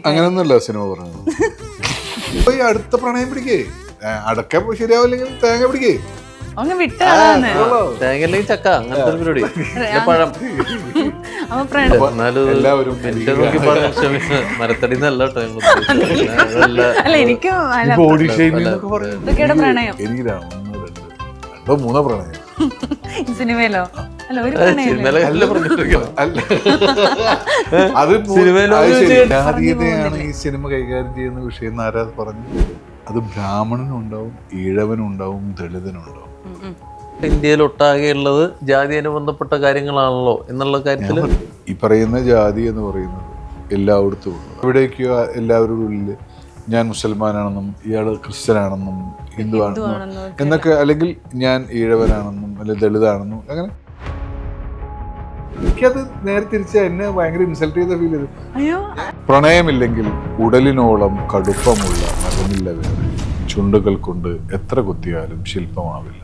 അങ്ങനെയൊന്നുമല്ല സിനിമ പറഞ്ഞത്. ഇപ്പൊ ഈ അടുത്ത പ്രണയം പിടിക്കേ, അടക്ക ശരിയാവില്ലെങ്കിൽ തേങ്ങ പിടിക്കേ. അങ്ങ് വിട്ടാണ് തേങ്ങ അല്ലെങ്കിൽ ചക്ക, അങ്ങനത്തെ ഒരു പരിപാടി. പിന്നെ പഴം. എല്ലാവരും മരത്തടി എന്നല്ല കേട്ടോ ഞങ്ങൾ. അല്ല എനിക്കും പ്രണയം എനിക്ക് 2 3 പ്രണയം സിനിമയിലോ അല്ല ഒരു അത് ജാതീയതയാണ് ഈ സിനിമ കൈകാര്യം ചെയ്യുന്ന വിഷയം എന്ന് ആരാ പറഞ്ഞു? അത് ബ്രാഹ്മണനും ഉണ്ടാവും, ഈഴവനും ഉണ്ടാവും, ദളിതനുണ്ടാവും. ഇന്ത്യയിൽ ഒട്ടാകെ ഉള്ളത് ജാതി അനുബന്ധപ്പെട്ട കാര്യങ്ങളാണല്ലോ എന്നുള്ള കാര്യത്തിൽ ഈ പറയുന്ന ജാതി എന്ന് പറയുന്നത് എല്ലായിടത്തും ഉണ്ട്. ഇവിടേക്കോ എല്ലാവരുടെ ഉള്ളിൽ ഞാൻ മുസൽമാനാണെന്നും ഇയാൾ ക്രിസ്ത്യനാണെന്നും ഹിന്ദു ആണെന്നും എന്നൊക്കെ, അല്ലെങ്കിൽ ഞാൻ ഈഴവനാണെന്നും അല്ലെങ്കിൽ ദളിതാണെന്നും, അങ്ങനെ എനിക്കത് നേരെ തിരിച്ച എന്നെ ഭയങ്കര ഇൻസൾട്ട് ചെയ്ത ഫീൽ ചെയ്തു. പ്രണയമില്ലെങ്കിൽ ഉടലിനോളം കടുപ്പമുള്ള മരമില്ല വേറെ, ചുണ്ടുകൾ കൊണ്ട് എത്ര കുത്തിയാലും ശില്പമാവില്ല.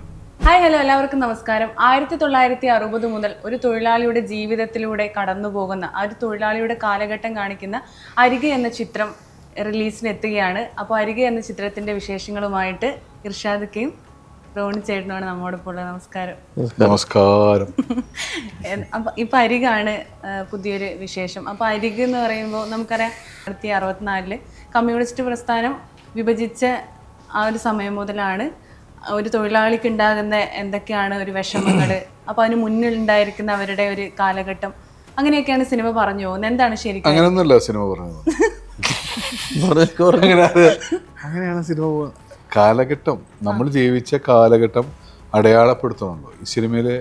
ഹായ് ഹലോ, എല്ലാവർക്കും നമസ്കാരം. 1960 മുതൽ ഒരു തൊഴിലാളിയുടെ ജീവിതത്തിലൂടെ കടന്നു പോകുന്ന ആ ഒരു തൊഴിലാളിയുടെ കാലഘട്ടം കാണിക്കുന്ന അരികെ എന്ന ചിത്രം റിലീസിന് എത്തുകയാണ്. അപ്പോൾ അരികെ എന്ന ചിത്രത്തിന്റെ വിശേഷങ്ങളുമായിട്ട് ഇർഷാദക്കയും റോണി ചേട്ടനുമാണ് നമ്മോടൊപ്പം ഉള്ളത്. നമസ്കാരം. നമസ്കാരം. അപ്പൊ ഇപ്പൊ അരികാണ് പുതിയൊരു വിശേഷം. അപ്പൊ അരിക് എന്ന് പറയുമ്പോൾ നമുക്കറിയാം 1964 കമ്മ്യൂണിസ്റ്റ് പ്രസ്ഥാനം വിഭജിച്ച ആ ഒരു സമയം മുതലാണ് ഒരു തൊഴിലാളിക്ക് ഉണ്ടാകുന്ന എന്തൊക്കെയാണ് ഒരു വിഷമങ്ങൾ, അപ്പൊ അതിന് മുന്നിൽ ഉണ്ടായിരിക്കുന്ന അവരുടെ ഒരു കാലഘട്ടം, അങ്ങനെയൊക്കെയാണ് സിനിമ പറഞ്ഞു പോകുന്നത്. എന്താണ് ശരിക്കും? അങ്ങനെയൊന്നുമല്ല സിനിമ പറഞ്ഞത്. അങ്ങനെയാണ് സിനിമ കാലഘട്ടം, നമ്മൾ ജീവിച്ച കാലഘട്ടം അടയാളപ്പെടുത്തണമല്ലോ. ഈ സിനിമയിലെ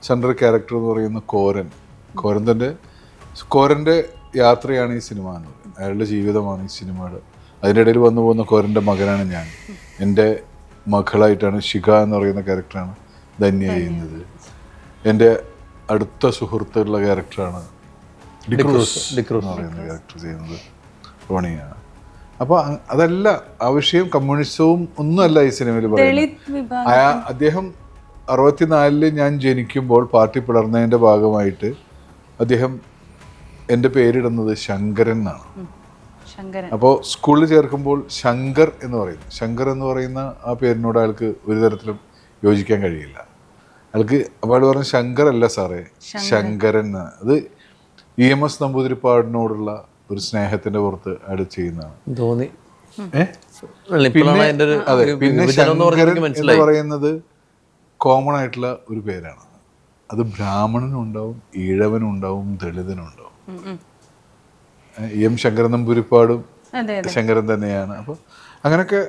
സെൻട്രൽ ക്യാരക്ടർ എന്ന് പറയുന്ന കോരന്റെ യാത്രയാണ് ഈ സിനിമ എന്ന് പറയുന്നത്. അയാളുടെ ജീവിതമാണ് ഈ സിനിമയുടെ. അതിൻ്റെ ഇടയിൽ വന്നു പോകുന്ന കോരന്റെ മകനാണ് ഞാൻ. എൻ്റെ മകളായിട്ടാണ് ശിഖ എന്ന് പറയുന്ന ക്യാരക്ടറാണ് ധന്യ ചെയ്യുന്നത്. എൻ്റെ അടുത്ത സുഹൃത്തുള്ള ക്യാരക്ടറാണ് ഡിക്രൂസ് എന്ന് പറയുന്ന ക്യാരക്ടർ ചെയ്യുന്നത് റോണിയാണ്. അപ്പോൾ അതല്ല ആ വിഷയം, കമ്മ്യൂണിസവും ഒന്നുമല്ല ഈ സിനിമയിൽ പറയുന്നത്. അദ്ദേഹം 64 ഞാൻ ജനിക്കുമ്പോൾ പാർട്ടി പിളർന്നതിൻ്റെ ഭാഗമായിട്ട് അദ്ദേഹം എൻ്റെ പേരിടുന്നത് ശങ്കരൻ എന്നാണ്. അപ്പോൾ സ്കൂളിൽ ചേർക്കുമ്പോൾ ശങ്കർ എന്ന് പറയുന്നു. ശങ്കർ എന്ന് പറയുന്ന ആ പേരിനോട് അയാൾക്ക് ഒരു തരത്തിലും യോജിക്കാൻ കഴിയില്ല. അയാൾക്ക് അപ്പോൾ അയാൾ പറഞ്ഞു ശങ്കർ അല്ല സാറേ, ശങ്കരൻ. അത് EMS നമ്പൂതിരിപ്പാടിനോടുള്ള ഒരു സ്നേഹത്തിന്റെ പുറത്ത് അയാൾ ചെയ്യുന്നതാണ് തോന്നി. പിന്നെ ശങ്കരൻ എന്ന് പറയുന്നത് കോമൺ ആയിട്ടുള്ള ഒരു പേരാണ്. അത് ബ്രാഹ്മണനും ഉണ്ടാവും, ഈഴവനും ഉണ്ടാവും, ദളിതനും ഉണ്ടാവും. EM ശങ്കരൻ നമ്പൂരിപ്പാടും ശങ്കരൻ തന്നെയാണ്. അപ്പോൾ അങ്ങനെയൊക്കെ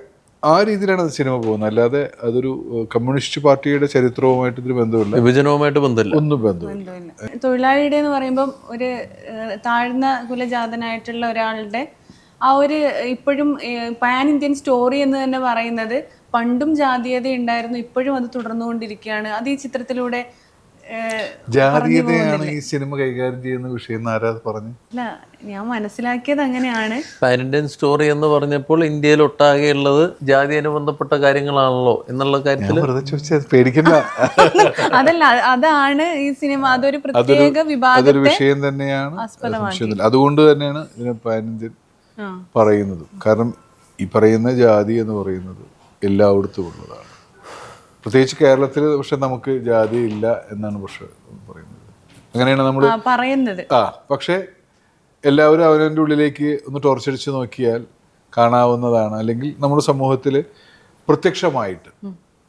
ആ രീതിയിലാണ് അത് സിനിമ പോകുന്നത്. അല്ലാതെ അതൊരു കമ്മ്യൂണിസ്റ്റ് പാർട്ടിയുടെ ചരിത്രവുമായിട്ട് ഇതിന് ബന്ധമില്ല, വിഭജനവുമായിട്ട് ബന്ധമില്ല, ഒന്നും ബന്ധമില്ല. തൊഴിലാളിയുടെ എന്ന് പറയുമ്പം ഒരു താഴ്ന്ന കുലജാതനായിട്ടുള്ള ഒരാളുടെ ആ ഒരു ഇപ്പോഴും പാൻ ഇന്ത്യൻ സ്റ്റോറി എന്ന് തന്നെ പറയുന്നത് പണ്ടും ജാതീയത ഉണ്ടായിരുന്നു, ഇപ്പോഴും അത് തുടർന്നുകൊണ്ടിരിക്കുകയാണ്. അത് ഈ ചിത്രത്തിലൂടെ ജാതീയതയാണ് ഈ സിനിമ കൈകാര്യം ചെയ്യുന്ന വിഷയം എന്ന് ആരാ പറഞ്ഞു? അല്ല, ഞാൻ മനസ്സിലാക്കിയത് അങ്ങനെയാണ്. പാൻ ഇന്ത്യൻ സ്റ്റോറി എന്ന് പറഞ്ഞപ്പോൾ ഇന്ത്യയിൽ ഒട്ടാകെ ഉള്ളത് ജാതി അനുബന്ധപ്പെട്ട കാര്യങ്ങളാണല്ലോ എന്നുള്ള കാര്യത്തിൽ പേടിക്കണ്ട. അതല്ല, അതാണ് ഈ സിനിമ, അതൊരു പ്രത്യേക വിഭാഗത്തെ വിഷയം തന്നെയാണ്. അതുകൊണ്ട് തന്നെയാണ് ഇതിനെ പാൻ ഇന്ത്യൻ പറയുന്നത്. കാരണം ഈ പറയുന്ന ജാതി എന്ന് പറയുന്നത് എല്ലായിടത്തും ഉള്ളതാണ്. പ്രത്യേകിച്ച് കേരളത്തിൽ പക്ഷെ നമുക്ക് ജാതി ഇല്ല എന്നാണ് പക്ഷെ പറയുന്നത്. അങ്ങനെയാണ് നമ്മൾ പറയുന്നത്. പക്ഷെ എല്ലാവരും അവനവൻ്റെ ഉള്ളിലേക്ക് ഒന്ന് ടോർച്ചടിച്ച് നോക്കിയാൽ കാണാവുന്നതാണ്. അല്ലെങ്കിൽ നമ്മുടെ സമൂഹത്തിൽ പ്രത്യക്ഷമായിട്ട്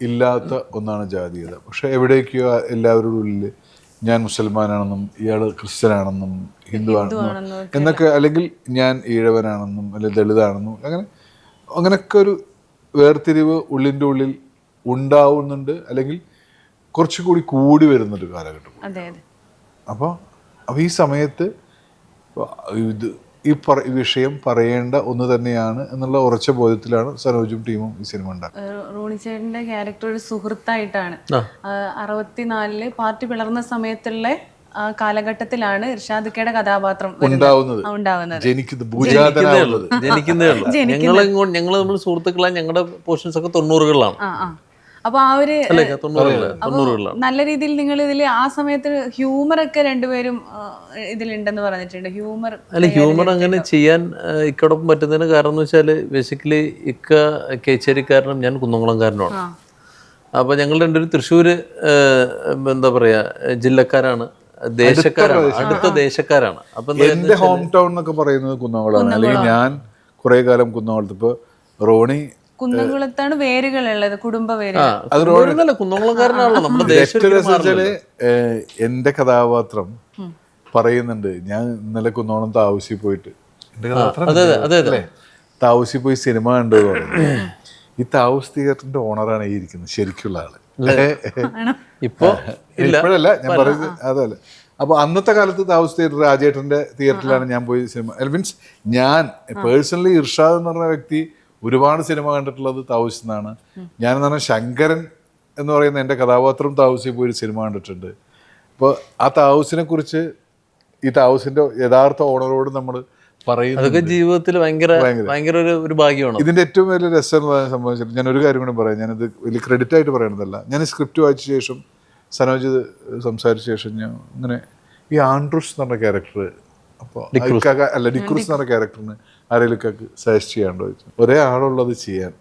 ഇല്ലാത്ത ഒന്നാണ് ജാതീയത. പക്ഷെ എവിടേക്കോ എല്ലാവരുടെ ഉള്ളിൽ ഞാൻ മുസൽമാനാണെന്നും ഇയാൾ ക്രിസ്ത്യനാണെന്നും ഹിന്ദു ആണെന്നും എന്നൊക്കെ, അല്ലെങ്കിൽ ഞാൻ ഈഴവനാണെന്നും അല്ലെങ്കിൽ ദളിതാണെന്നും, അങ്ങനെയൊക്കെ ഒരു വേർതിരിവ് ഉള്ളിൻ്റെ ഉള്ളിൽ ഉണ്ടാവുന്നുണ്ട്. അല്ലെങ്കിൽ കുറച്ചുകൂടി കൂടി വരുന്നൊരു കാലഘട്ടം. അപ്പോൾ ഈ സമയത്ത് ഇത് ഈ വിഷയം പറയേണ്ട ഒന്ന് തന്നെയാണ് എന്നുള്ള ഉറച്ച ബോധ്യത്തിലാണ് സനോജും ടീമും ഈ സിനിമ ഉണ്ടാക്കുന്നത്. റോണി ചേട്ടന്റെ ക്യാരക്ടർ ഒരു സുഹൃത്തായിട്ടാണ്. 64 പാർട്ടി പിളർന്ന സമയത്തുള്ള കാലഘട്ടത്തിലാണ് ഇർഷാദക്കയുടെ കഥാപാത്രം ഉണ്ടാവുന്നത്. ഞങ്ങൾ നമ്മൾ സുഹൃത്തുക്കളാണ്. ഞങ്ങളുടെ പോർഷൻസ് ഒക്കെ 90കളിലാണ്. അപ്പൊ ആ ഒരു അല്ലേ 90-കളിലാണ്. നല്ല രീതിയിൽ നിങ്ങൾ ഇതിൽ ആ സമയത്ത് ഹ്യൂമർ ഒക്കെ രണ്ടുപേരും ഇതിലുണ്ടെന്ന് പറഞ്ഞിട്ടുണ്ട്. അല്ല ഹ്യൂമർ അങ്ങനെ ചെയ്യാൻ ഇക്കോടൊപ്പം പറ്റുന്നതിന് കാരണം എന്ന് വെച്ചാൽ ബേസിക്കലി ഇക്ക കേച്ചേരിക്കാരനും ഞാൻ കുന്നംകുളംകാരനുമാണ്. അപ്പൊ ഞങ്ങൾ രണ്ടുപേരും തൃശ്ശൂർ എന്താ പറയാ ജില്ലക്കാരാണ്, ദേശക്കാരാണ്, അടുത്ത ദേശക്കാരാണ്. അപ്പൊ എന്റെ ഹോം ടൗൺ എന്നൊക്കെ പറയുന്നത് കുന്നംകുളമാണ്. അല്ലെങ്കിൽ ഞാൻ കുറെ കാലം കുന്നംകുളത്ത്. ഇപ്പൊ റോണി കുന്നംകുളത്താണ് വേരുകളുള്ളത്, കുടുംബ പേര്. കുന്നംകുളംകാരനാണല്ലോ നമ്മുടെ വെച്ചാല് എന്റെ കഥാപാത്രം പറയുന്നുണ്ട്, ഞാൻ ഇന്നലെ കുന്നോളം താവൂസി പോയിട്ട് താവൂസി പോയി സിനിമ കണ്ടു പറയുന്നത്. ഈ താവൂസ് തിയേറ്ററിന്റെ ഓണറാണ് ഈ ഇരിക്കുന്നത് ശരിക്കുള്ള ആള്. ഇപ്പോഴല്ല ഞാൻ പറയുന്നത് അതല്ല. അപ്പൊ അന്നത്തെ കാലത്ത് താവൂസ് തിയേറ്റർ രാജേട്ടന്റെ തിയേറ്ററിലാണ് ഞാൻ പോയി സിനിമ. മീൻസ് ഞാൻ പേഴ്സണലി ഇർഷാദ് എന്ന് പറഞ്ഞ വ്യക്തി ഒരുപാട് സിനിമ കണ്ടിട്ടുള്ളത് താവൂസിൽ നിന്നാണ്. ഞാനെന്ന് പറഞ്ഞാൽ ശങ്കരൻ എന്ന് പറയുന്ന എൻ്റെ കഥാപാത്രം താവൂസിൽ പോയി ഒരു സിനിമ കണ്ടിട്ടുണ്ട്. അപ്പോൾ ആ താവൂസിനെ കുറിച്ച് ഈ താവൂസിന്റെ യഥാർത്ഥ ഓണറോട് നമ്മൾ പറയുന്നത് അതൊക്കെ ജീവിതത്തിൽ ഭയങ്കര ഒരു ഭാഗ്യമാണ്. ഇതിന്റെ ഏറ്റവും വലിയ രസം സംബന്ധിച്ചിട്ട് ഞാൻ ഒരു കാര്യം കൂടി പറയാം. ഞാനിത് വലിയ ക്രെഡിറ്റ് ആയിട്ട് പറയണതല്ല. ഞാൻ സ്ക്രിപ്റ്റ് വായിച്ച ശേഷം സനോജ് സംസാരിച്ച ശേഷം ഞാൻ ഇങ്ങനെ ഈ ആൻഡ്രൂസ് എന്ന് പറഞ്ഞ ക്യാരക്ടർ, അപ്പോൾ അല്ല ഡിക്രൂസ് എന്ന് പറഞ്ഞ ക്യാരക്ടറിന് ആരെങ്കിലും സജസ്റ്റ് ചെയ്യാണ്ടോ ചോദിച്ചു. ഒരേ ആളുള്ളത് ചെയ്യാൻ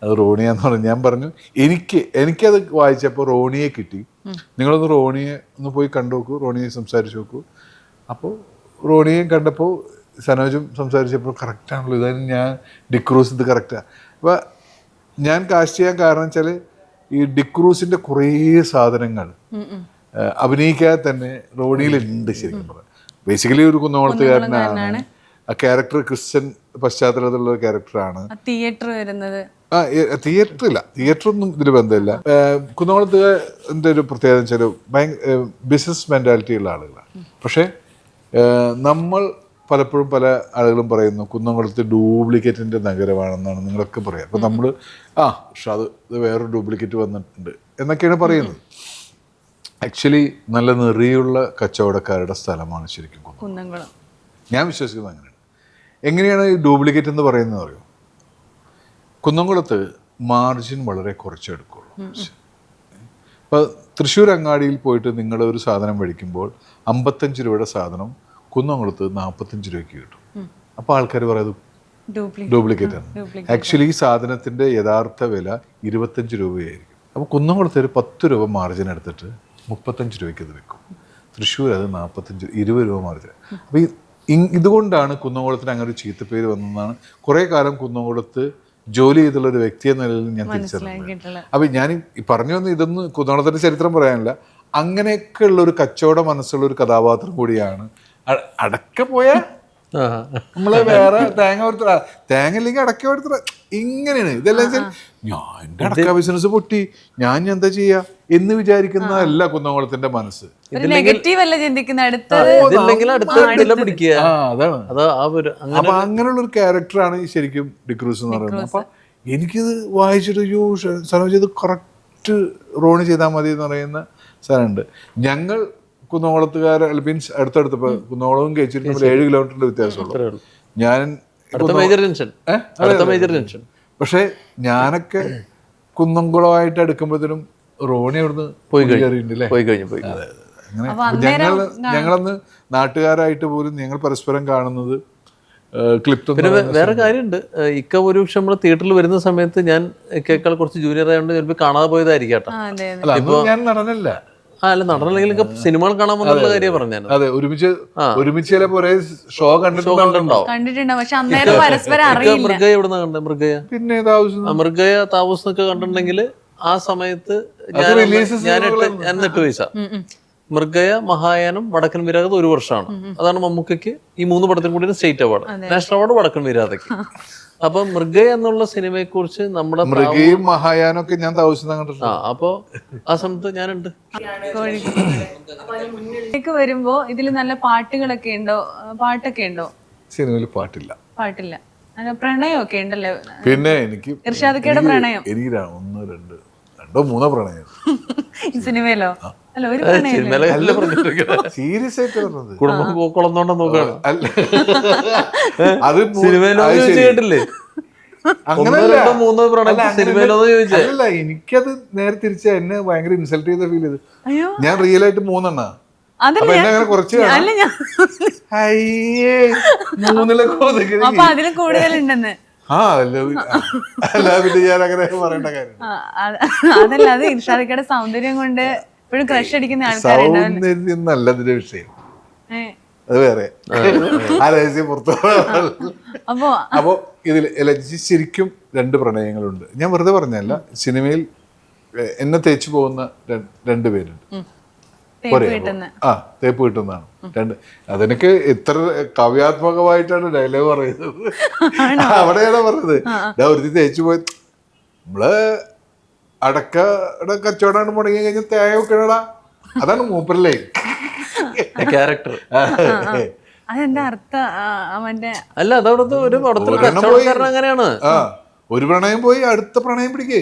അത് റോണിയാന്ന് പറഞ്ഞു. ഞാൻ പറഞ്ഞു എനിക്കത് വായിച്ചപ്പോൾ റോണിയെ കിട്ടി. നിങ്ങളൊന്ന് റോണിയെ ഒന്ന് പോയി കണ്ടു നോക്കൂ, റോണിയെ സംസാരിച്ച് നോക്കൂ. അപ്പോൾ റോണിയെയും കണ്ടപ്പോൾ സനോജും സംസാരിച്ചപ്പോൾ കറക്റ്റാണല്ലോ, ഇതായാലും ഞാൻ ഡിക്രൂസ് ഇത് കറക്റ്റാണ്. അപ്പോൾ ഞാൻ കാസ്റ്റ് ചെയ്യാൻ കാരണം വെച്ചാൽ ഈ ഡിക്രൂസിൻ്റെ കുറേ സാധനങ്ങൾ അഭിനയിക്കാതെ തന്നെ റോണിയിലുണ്ട്. ശരിക്കും പറയാം ബേസിക്കലി ഒരു കുന്നോളത്തുകാരനാണ്. ആ ക്യാരക്ടർ ക്രിസ്ത്യൻ പശ്ചാത്തലത്തിലുള്ള ഒരു ക്യാരക്ടറാണ്. തിയേറ്റർ വരുന്നത് തിയേറ്റർ ഒന്നും ഇതിൽ ബന്ധമില്ല. കുന്നോളത്തുകാരൻ്റെ ഒരു പ്രത്യേകത വെച്ചാൽ ബിസിനസ് മെന്റാലിറ്റി ഉള്ള ആളുകളാണ്. പക്ഷേ നമ്മൾ പലപ്പോഴും പല ആളുകളും പറയുന്നു കുന്നംകുളത്ത് ഡ്യൂപ്ലിക്കേറ്റിൻ്റെ നഗരമാണെന്നാണ് നിങ്ങളൊക്കെ പറയുക. അപ്പോൾ നമ്മൾ പക്ഷെ അത് വേറൊരു ഡ്യൂപ്ലിക്കേറ്റ് വന്നിട്ടുണ്ട് എന്നൊക്കെയാണ് പറയുന്നത്. ആക്ച്വലി നല്ല നെറിയുള്ള കച്ചവടക്കാരുടെ സ്ഥലമാണ് ശരിക്കും കുന്നംകുളം. ഞാൻ വിശ്വസിക്കുന്നത് അങ്ങനെയാണ്. എങ്ങനെയാണ് ഈ ഡ്യൂപ്ലിക്കേറ്റ് എന്ന് പറയുന്നത് അറിയോ? കുന്നംകുളത്ത് മാർജിൻ വളരെ കുറച്ചെടുക്കുള്ളൂ. ഇപ്പോൾ തൃശ്ശൂർ അങ്ങാടിയിൽ പോയിട്ട് നിങ്ങൾ ഒരു സാധനം മേടിക്കുമ്പോൾ 55 രൂപയുടെ സാധനം കുന്നംകുളത്ത് 45 രൂപയ്ക്ക് കിട്ടും. അപ്പോൾ ആൾക്കാർ പറയുന്നത് ഡ്യൂപ്ലിക്കേറ്റ് ആണ്. ആക്ച്വലി ഈ സാധനത്തിൻ്റെ യഥാർത്ഥ വില 25 രൂപയായിരിക്കും. അപ്പോൾ കുന്നംകുളത്ത് ഒരു 10 രൂപ മാർജിൻ എടുത്തിട്ട് 35 രൂപയ്ക്ക് അത് വെക്കും. തൃശ്ശൂർ അത് 20 രൂപ മാർജിൻ. അപ്പോൾ ഇതുകൊണ്ടാണ് കുന്നംകുളത്തിന് അങ്ങനെ ഒരു ചീത്തപ്പേര് വന്നതെന്നാണ് കുറേ കാലം കുന്നംകുളത്ത് ജോലി ചെയ്തുള്ള ഒരു വ്യക്തി എന്ന നിലയിൽ ഞാൻ തിരിച്ചറിഞ്ഞത്. അപ്പം ഞാൻ പറഞ്ഞു വന്ന് ഇതൊന്നും കുന്നംകുളത്തിൻ്റെ ചരിത്രം പറയാനില്ല. അങ്ങനെയൊക്കെ ഉള്ള ഒരു കച്ചവട മനസ്സുള്ള ഒരു കഥാപാത്രം കൂടിയാണ്. അടക്ക പോയാൽ നമ്മള് വേറെ തേങ്ങ ഇല്ലെങ്കിൽ അടക്ക എടുത്ത ഇങ്ങനെയാണ്. ഇതെല്ലാം വെച്ചാൽ ഞാൻ എൻ്റെ അടക്ക ബിസിനസ് പൊട്ടി ഞാൻ എന്താ ചെയ്യാ എന്ന് വിചാരിക്കുന്നതല്ല കുന്നംകുളത്തിന്റെ മനസ്സ്. അപ്പൊ അങ്ങനെയുള്ള ഒരു ക്യാരക്ടറാണ് ശരിക്കും ഡിക്രൂസ് എന്ന് പറയുന്നത്. അപ്പൊ എനിക്കിത് വായിച്ചിട്ട് സനോജ് ഇത് കറക്റ്റ് റോണി ചെയ്താൽ മതി എന്ന് പറയുന്ന സാധനമുണ്ട്. ഞങ്ങൾ കുന്നംകുളത്തുകാരെ മീൻസ് അടുത്തടുത്തപ്പോൾ കുന്നംകുളവും കഴിച്ചിട്ട് 7 കിലോമീറ്ററിന്റെ വ്യത്യാസമുള്ളൂ. ഞാൻ പക്ഷെ ഞാനൊക്കെ കുന്നംകുളമായിട്ട് അടുക്കുമ്പോഴത്തേനും റോണി അവിടുന്ന് പോയി കഴിഞ്ഞിട്ടുണ്ടല്ലേ. ഞങ്ങളന്ന് നാട്ടുകാരായിട്ട് പോലും ഞങ്ങൾ പരസ്പരം കാണുന്നത് ക്ലിപ്പ്. പിന്നെ വേറെ കാര്യമുണ്ട്, ഇക്ക ഒരു പക്ഷെ നമ്മള് തിയേറ്ററിൽ വരുന്ന സമയത്ത് ഞാൻ ഇക്കേക്കാൾ കുറച്ച് ജൂനിയർ ആയതുകൊണ്ട് ചിലപ്പോൾ കാണാതെ പോയതായിരിക്കും കേട്ടോ. ഇപ്പൊ ഞാൻ നടനല്ല അല്ല നടനല്ലെങ്കിൽ സിനിമകൾ കാണാൻ വന്നുള്ള കാര്യം പറഞ്ഞു. അതെ, ഒരുമിച്ച് ചിലപ്പോ ഒരേ ഷോ കണ്ടിട്ടുണ്ടാവും. മൃഗയ എവിടുന്ന കണ്ടത്? മൃഗയ പിന്നെ മൃഗയ താവൂസ് എന്നൊക്കെ കണ്ടിട്ടുണ്ടെങ്കിൽ ആ സമയത്ത് ഞാൻ 8 വയസ്സാ. മൃഗയ, മഹായാനം, വടക്കൻ വീരാഗത 1 വർഷമാണ്. അതാണ് മമ്മൂക്കയ്ക്ക് ഈ 3 പടത്തിനും കൂടി സ്റ്റേറ്റ് അവാർഡ്, നാഷണൽ അവാർഡ് വടക്കൻ വീരാഗതയ്ക്ക്. അപ്പൊ മൃഗയ എന്നുള്ള സിനിമയെ കുറിച്ച് നമ്മുടെ മൃഗയും മഹായാനൊക്കെ ഞാൻ താമസിച്ചു. അപ്പൊ ആ സമയത്ത് ഞാനുണ്ട്. വരുമ്പോ ഇതില് നല്ല പാട്ടുകളൊക്കെ ഉണ്ടോ? പാട്ടൊക്കെ ഉണ്ടോ? സിനിമയിൽ പാട്ടില്ല. പ്രണയമൊക്കെ ഉണ്ടല്ലോ. പിന്നെ എനിക്ക് ഇർഷാദക്കയുടെ പ്രണയം എനിക്ക് 1, 2, 3 പ്രണയം സിനിമയിലോ? അല്ല, ഒരു സീരിയസ് ആയിട്ട് പറഞ്ഞത് കുടുംബം പോക്കുളന്നോണ്ടെന്ന് നോക്കുകയാണ്. അത് സിനിമയിലോ കേട്ടില്ലേ? അങ്ങനല്ല. ഒന്നോ മൂന്നോ പ്രണയം അല്ല, അങ്ങനെ സിനിമയിലൊന്നും ചോദിച്ചേ. അല്ല, എനിക്കത് നേരെ തിരിച്ച എന്നെ ഭയങ്കര ഇൻസൾട്ട് ചെയ്ത ഫീൽ ചെയ്ത്. അയ്യോ ഞാൻ റിയൽ ആയിട്ട് 3 അതല്ല അപ്പൊ എന്നെ അങ്ങനെ കുറച്ച് കാണാം. അല്ല ഞാൻ അയ്യേ 3 അപ്പൊ അതിൽ കൂടുതലുണ്ടെന്ന്. അല്ല പിന്നെ ഞാൻ അങ്ങനെ പറയേണ്ട കാര്യം. അതല്ല, അത് ഇർഷാദിക്കയുടെ സൗന്ദര്യം കൊണ്ട് ഇപ്പോഴും ക്രഷ് അടിക്കുന്ന ആൾക്കാരുണ്ടാവില്ല. സൗന്ദര്യം നല്ലതിന്റെ വിഷയം അത് വേറെ, ആ രഹസ്യം പുറത്തു. അപ്പോ ഇതിൽ ശരിക്കും 2 പ്രണയങ്ങളുണ്ട്. ഞാൻ വെറുതെ പറഞ്ഞല്ല, സിനിമയിൽ എന്നെ തേച്ചു പോകുന്ന 2 പേരുണ്ട്. തേപ്പ് കിട്ടുന്നതാണ് 2. അതെനിക്ക് ഇത്ര കാവ്യാത്മകമായിട്ടാണ് ഡയലോഗ് പറയുന്നത്. അവിടെയാണ് പറഞ്ഞത്. ഒരു തേച്ചു പോയി നമ്മള് അടക്കയുടെ കച്ചവടമാണ് മുടങ്ങി കഴിഞ്ഞാൽ തേങ്ങ വെക്കണടാ, അതാണ് മൂപ്പരല്ലേ ക്യാരക്ടർ. അതെന്താ അർത്ഥം അവന്റെ? അല്ല, അതവിടുത്തെ ഒരു കച്ചവടക്കാരൻ അങ്ങനെയാണ്. ഒരു പ്രണയം പോയി അടുത്ത പ്രണയം പിടിക്കേ,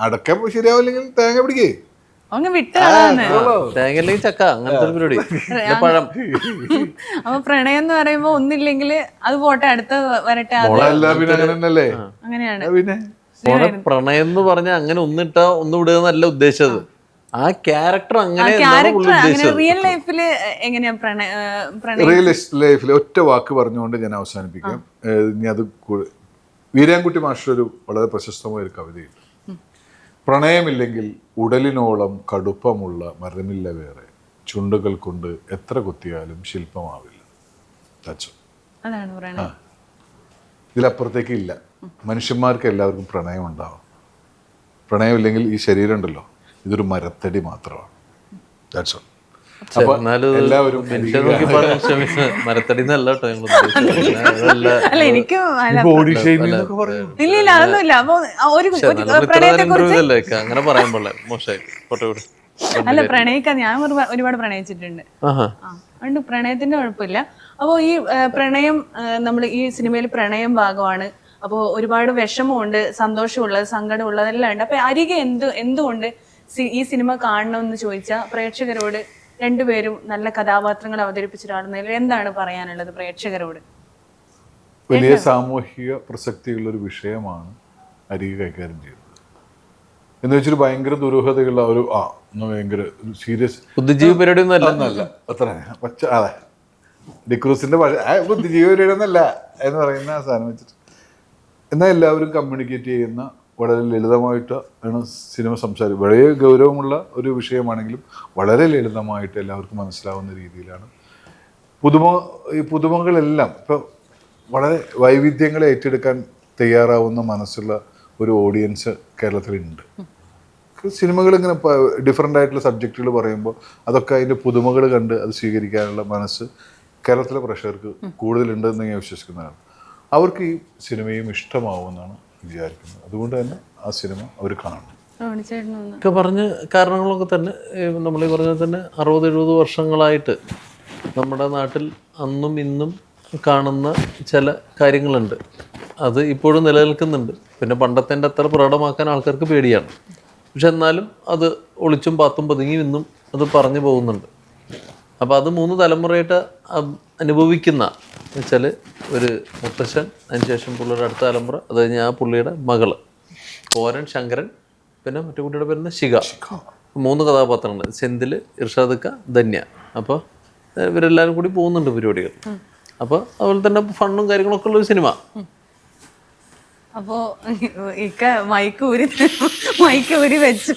അടക്ക ശരിയാവില്ലെങ്കിൽ തേങ്ങ പിടിക്കേ, അങ്ങ് വിട്ടാണ്. തേങ്ങ അല്ലെങ്കിൽ ചക്ക, അങ്ങനത്തെ ഒരു പരിപാടി. പഴം. അപ്പൊ പ്രണയം എന്ന് പറയുമ്പോ ഒന്നില്ലെങ്കിൽ അത് പോട്ടെ, അടുത്ത വരട്ടെ. അങ്ങനെയാണ് പിന്നെ പ്രണയം എന്ന് പറഞ്ഞാൽ അങ്ങനെ ഒന്നിട്ടാ ഒന്ന് വിടുക എന്നല്ല ഉദ്ദേശിച്ചത്. ആ ക്യാരക്ടർ അങ്ങനെ റിയൽ ലൈഫില് എങ്ങനെയാ റിയൽ ലൈഫിൽ ഒറ്റ വാക്ക് പറഞ്ഞുകൊണ്ട് ഞാൻ അവസാനിപ്പിക്കാം. ഇനി അത് വീരാൻകുട്ടി മാസ്റ്റർ ഒരു വളരെ പ്രശസ്തമായ ഒരു കവിതയുണ്ട്. പ്രണയമില്ലെങ്കിൽ ഉടലിനോളം കടുപ്പമുള്ള മരമില്ല വേറെ, ചുണ്ടുകൾ കൊണ്ട് എത്ര കുത്തിയാലും ശില്പമാവില്ല. അതാണ് പ്രണയം. ഇതിലപ്പുറത്തേക്ക് ഇല്ല. മനുഷ്യന്മാർക്ക് എല്ലാവർക്കും പ്രണയം ഉണ്ടാവും. പ്രണയമില്ലെങ്കിൽ ഈ ശരീരം ഉണ്ടല്ലോ, ഇതൊരു മരത്തടി മാത്രമാണ്. എല്ലാവരും മരത്തടി ഇല്ല അതൊന്നുമില്ല. അങ്ങനെ പറയാൻ പോലെ മോശമായി. അല്ല, പ്രണയിക്കാൻ ഞാൻ ഒരുപാട് പ്രണയിച്ചിട്ടുണ്ട്. അതുകൊണ്ട് പ്രണയത്തിന്റെ കുഴപ്പമില്ല. അപ്പോൾ ഈ പ്രണയം, നമ്മൾ ഈ സിനിമയിൽ പ്രണയം ഭാഗമാണ്. അപ്പോൾ ഒരുപാട് വിഷമമുണ്ട്, സന്തോഷമുള്ളത്, സങ്കടമുള്ളതെല്ലാം ഉണ്ട്. അപ്പൊ അരികെ എന്തുകൊണ്ട് ഈ സിനിമ കാണണമെന്ന് ചോദിച്ചാൽ പ്രേക്ഷകരോട് 2 പേരും നല്ല കഥാപാത്രങ്ങൾ അവതരിപ്പിച്ച ഒരാളെന്നതിൽ എന്താണ് പറയാനുള്ളത് പ്രേക്ഷകരോട്? വലിയ സാമൂഹിക പ്രസക്തിയുള്ളൊരു വിഷയമാണ് അരികെ കൈകാര്യം ചെയ്യുന്നത്. എന്ന് വെച്ചൊരു ഭയങ്കര ദുരൂഹതയുള്ള ഒരു ഭയങ്കര സീരിയസ് ബുദ്ധിജീവി പരിപാടി ഒന്നല്ല. അത്ര പച്ച അതെ ഡിക്രൂസിന്റെ ബുദ്ധിജീവി പരിപാടി ഒന്നല്ല എന്ന് പറയുന്ന ആ സാധനം വെച്ചിട്ട്, എന്നാൽ എല്ലാവരും കമ്മ്യൂണിക്കേറ്റ് ചെയ്യുന്ന വളരെ ലളിതമായിട്ട് ആണ് സിനിമ സംസാരിക്കുക. വളരെ ഗൗരവമുള്ള ഒരു വിഷയമാണെങ്കിലും വളരെ ലളിതമായിട്ട് എല്ലാവർക്കും മനസ്സിലാവുന്ന രീതിയിലാണ് ഈ പുതുമകളെല്ലാം. ഇപ്പോൾ വളരെ വൈവിധ്യങ്ങളെ ഏറ്റെടുക്കാൻ തയ്യാറാവുന്ന മനസ്സുള്ള ഒരു ഓഡിയൻസ് കേരളത്തിലുണ്ട്. സിനിമകൾ ഇങ്ങനെ ഡിഫറെൻ്റ് ആയിട്ടുള്ള സബ്ജക്റ്റുകൾ പറയുമ്പോൾ അതൊക്കെ അതിൻ്റെ പുതുമകൾ കണ്ട് അത് സ്വീകരിക്കാനുള്ള മനസ്സ് കേരളത്തിലെ പ്രേക്ഷകർക്ക് കൂടുതലുണ്ടെന്ന് ഞാൻ വിശ്വസിക്കുന്നതാണ്. അവർക്ക് ഈ സിനിമയും ഇഷ്ടമാവുമെന്നാണ് വിചാരിക്കുന്നത്. അതുകൊണ്ട് തന്നെ ആ സിനിമ അവർ കാണണം. ഒക്കെ പറഞ്ഞ കാരണങ്ങളൊക്കെ തന്നെ നമ്മൾ ഈ പറഞ്ഞ തന്നെ 60-70 വർഷങ്ങളായിട്ട് നമ്മുടെ നാട്ടിൽ അന്നും ഇന്നും കാണുന്ന ചില കാര്യങ്ങളുണ്ട്. അത് ഇപ്പോഴും നിലനിൽക്കുന്നുണ്ട്. പിന്നെ പണ്ടത്തെ അത്ര പ്രകടമാക്കാൻ ആൾക്കാർക്ക് പേടിയാണ്. പക്ഷെ എന്നാലും അത് ഒളിച്ചും പാത്തും പതുങ്ങി ഇന്നും അത് പറഞ്ഞു പോകുന്നുണ്ട്. അപ്പോൾ അത് 3 തലമുറയായിട്ട് അനുഭവിക്കുന്ന വെച്ചാൽ ഒരു മുത്തശ്ശൻ, അതിനുശേഷം പുള്ളിയുടെ അടുത്ത തലമുറ, അത് കഴിഞ്ഞ് ആ പുള്ളിയുടെ മകള് കോരൻ, ശങ്കരൻ, പിന്നെ മറ്റു കുട്ടിയുടെ പേരുന്ന ശിഖ. 3 കഥാപാത്രങ്ങൾ, സെന്തിൽ, ഇർഷാദക്ക, ധന്യ. അപ്പോൾ ഇവരെല്ലാവരും കൂടി പോകുന്നുണ്ട് പരിപാടികൾ. അപ്പോൾ അതുപോലെ തന്നെ ഫണ്ണും കാര്യങ്ങളൊക്കെ ഉള്ളൊരു സിനിമ. അപ്പോൾ മൈക്ക് ഊരി വെച്ചു.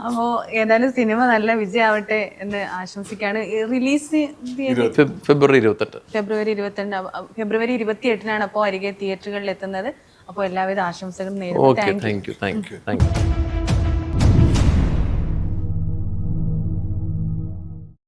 അപ്പോൾ ഏതായാലും സിനിമ നല്ല വിജയമാവട്ടെ എന്ന് ആശംസിക്കുകയാണ്. റിലീസ് ഫെബ്രുവരി 28. ഫെബ്രുവരി 28-നാണ് അപ്പോൾ അരികെ തിയേറ്ററുകളിൽ എത്തുന്നത്. അപ്പോൾ എല്ലാവിധ ആശംസകളും നേരുന്നു. Thank you.